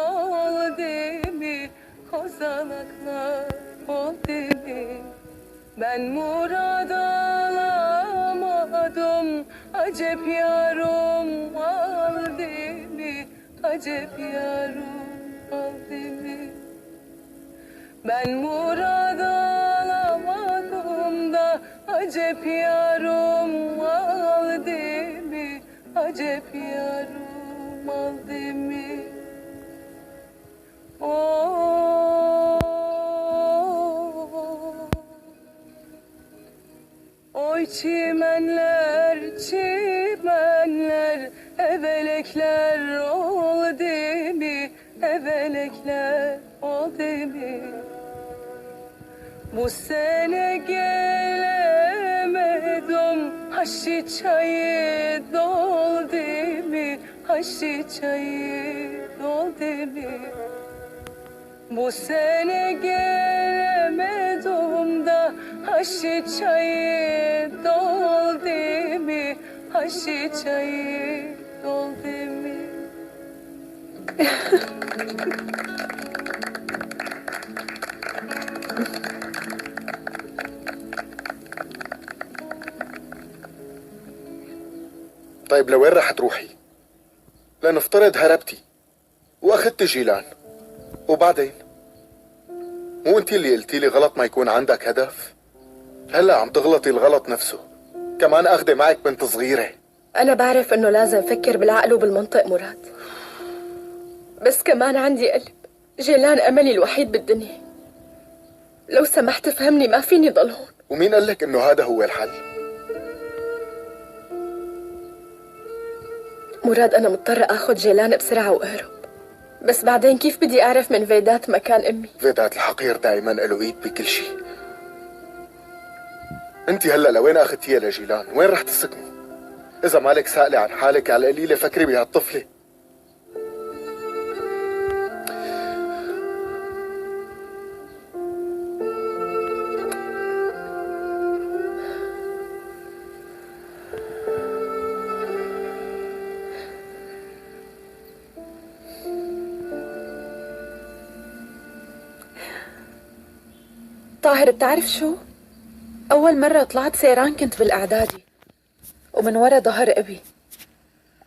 oldu mi? Kozalaklar oldu mi? Ben murad alamadım. Acep yarım aldı mi? Acep yarım aldı mi? Ben murad alamadım da acep yarım aldı mi? Acep yarım aldı mı? Oh, oy çimenler, çimenler, evelekler oldu mi? Evelekler oldu mi? Bu sene gelemedim, haşi çayı doldu mi? Haşi çayı doldu mi? Bu sene gelemedim da haşi çayı doldu mi? Haşi çayı doldu mi? طيب لوين رح تروحي؟ لنفترض هربتي واخدت جيلان وبعدين؟ مو انتي اللي قلتي لي غلط ما يكون عندك هدف؟ هلا عم تغلطي الغلط نفسه، كمان اخذي معك بنت صغيرة. أنا بعرف إنه لازم أفكر بالعقل وبالمنطق مراد، بس كمان عندي قلب. جيلان أملي الوحيد بالدنيا. لو سمحت فهمني، ما فيني ضل هون. ومين قال لك إنه هذا هو الحل؟ مراد أنا مضطرة آخذ جيلان بسرعة وأهرب، بس بعدين كيف بدي أعرف من فيدات مكان أمي؟ فيدات الحقير دائما له إيد بكل شيء. أنت هلا لوين أخذتيها لجيلان؟ وين رح تسكنوا؟ إذا مالك سائلة عن حالك على القليلة فكري بهالطفلة. طاهر بتعرف شو؟ أول مرة طلعت سيران كنت بالإعدادي، ومن ورا ظهر أبي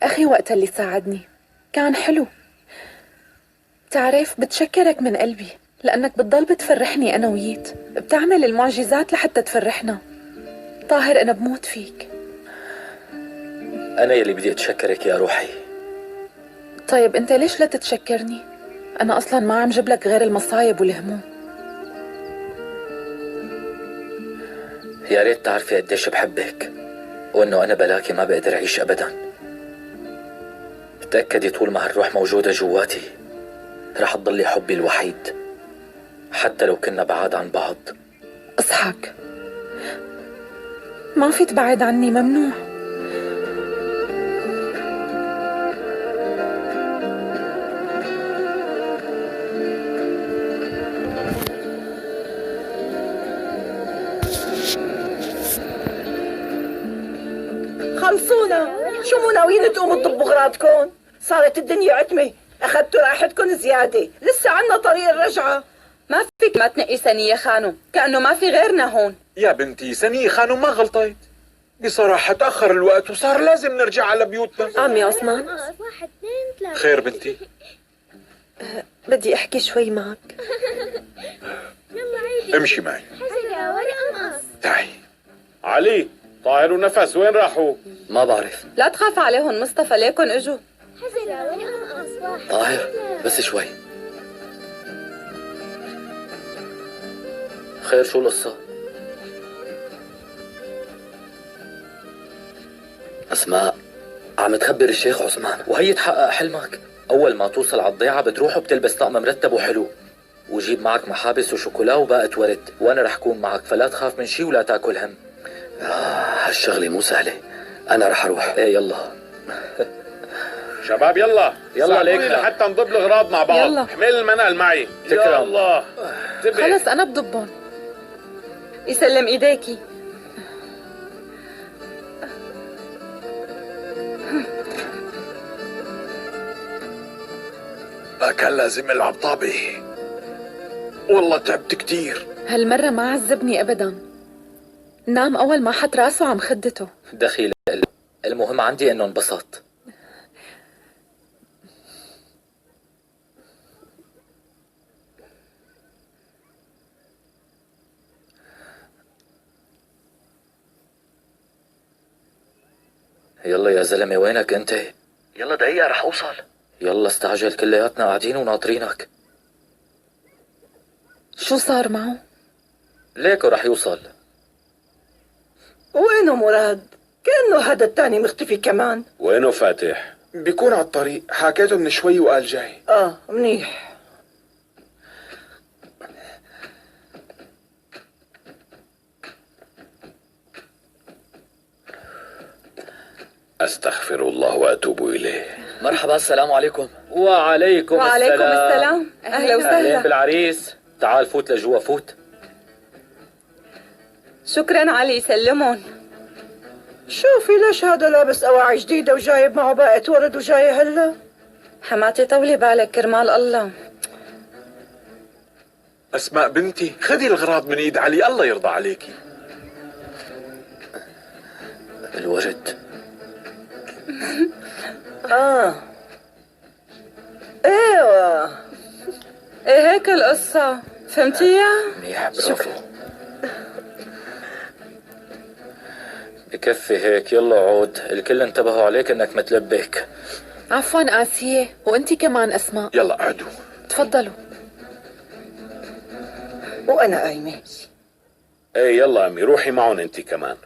أخي وقت اللي ساعدني. كان حلو. تعرف بتشكرك من قلبي، لأنك بتضل بتفرحني أنا وييت، بتعمل المعجزات لحتى تفرحنا. طاهر أنا بموت فيك. أنا يلي بدي أتشكرك يا روحي. طيب أنت ليش لا تتشكرني؟ أنا أصلا ما عم جبلك غير المصايب والهموم. يا ريت تعرفي قديش بحبك، وإنه أنا بلاكي ما بقدر أعيش أبدا. تأكدي طول ما هالروح موجودة جواتي رح تضلي حبي الوحيد، حتى لو كنا بعاد عن بعض. اصحك، ما في تبعد عني، ممنوع. خلصونا، شو مو ناويين تقوموا تضبوا اغراضكم؟ صارت الدنيا عتمة، اخذتوا راحتكم زيادة، لسه عنا طريق الرجعة. ما فيك ما تنقي سنية خانم، كأنه ما في غيرنا هون. يا بنتي سنية خانم ما غلطت، بصراحة تأخر الوقت وصار لازم نرجع على بيوتنا. عمي عثمان، خير بنتي؟ بدي احكي شوي معك. امشي معي. تعي. علي، طاهر ونفس وين راحوا؟ ما بعرف. لا تخاف عليهم مصطفى، ليكن اجوا. طاهر بس شوي. خير شو القصة؟ أسماء عم تخبر الشيخ عثمان وهي تحقق حلمك. أول ما توصل على الضيعة بتروح وبتلبس طقم مرتب وحلو، وجيب معك محابس وشوكولا وباقة ورد، وأنا رح كون معك، فلا تخاف من شي ولا تاكل هم. هالشغلة مو سهلة. أنا رح أروح. إيه يلا شباب يلا يلا ليك لحتى نضب الأغراض مع بعض. يلا. احمل المنال معي. تكرم. يا الله. خلص أنا بضبهم. يسلم إيديكي. ما كان لازم العب طابة. والله تعبت كتير. هالمرة ما عذبني أبدا. نام أول ما حط راسه عم خدته. دخيل. المهم عندي انه انبسط. يلا يا زلمة وينك انت؟ يلا دقيقة رح اوصل. يلا استعجل، كلياتنا قاعدين وناطرينك. شو صار معه؟ ليكو رح يوصل. وينه مراد؟ كأنه هذا التاني مختفي كمان. وينه فاتح؟ بيكون على الطريق، حكيته من شوي وقال جاي. منيح. أستغفر الله وأتوب إليه. مرحبا، السلام عليكم. وعليكم السلام. أهلا أهلين وسهلا. بالعريس. تعال فوت لجوا، فوت. شكرا علي، يسلمون. شوفي ليش هذا لابس أواعي جديدة وجايب معه باقة ورد وجاي هلا؟ حماتي طولي بالك كرمال الله. أسماء بنتي، خذي الغراض من إيد علي، الله يرضى عليكي. الورد. ايوه. ايه هيك القصة، فهمتيها؟ منيح، برافو. بكفي هيك، يلا عود. الكل انتبهوا عليك انك متلبك. عفوا آسية، وانتي كمان أسماء. يلا قعدوا. تفضلوا. وأنا قايمة. ايه يلا أمي، روحي معهم أنت كمان.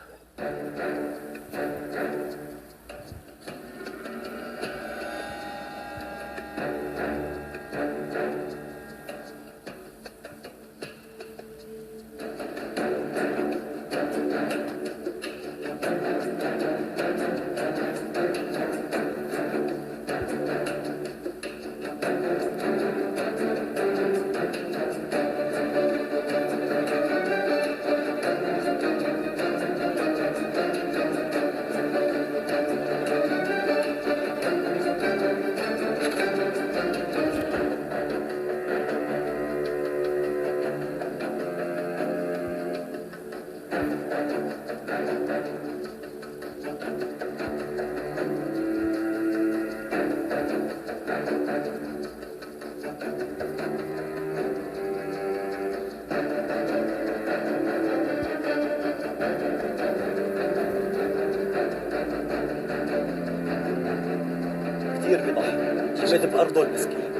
كثير بضحك، جبت بأرضه المسكين.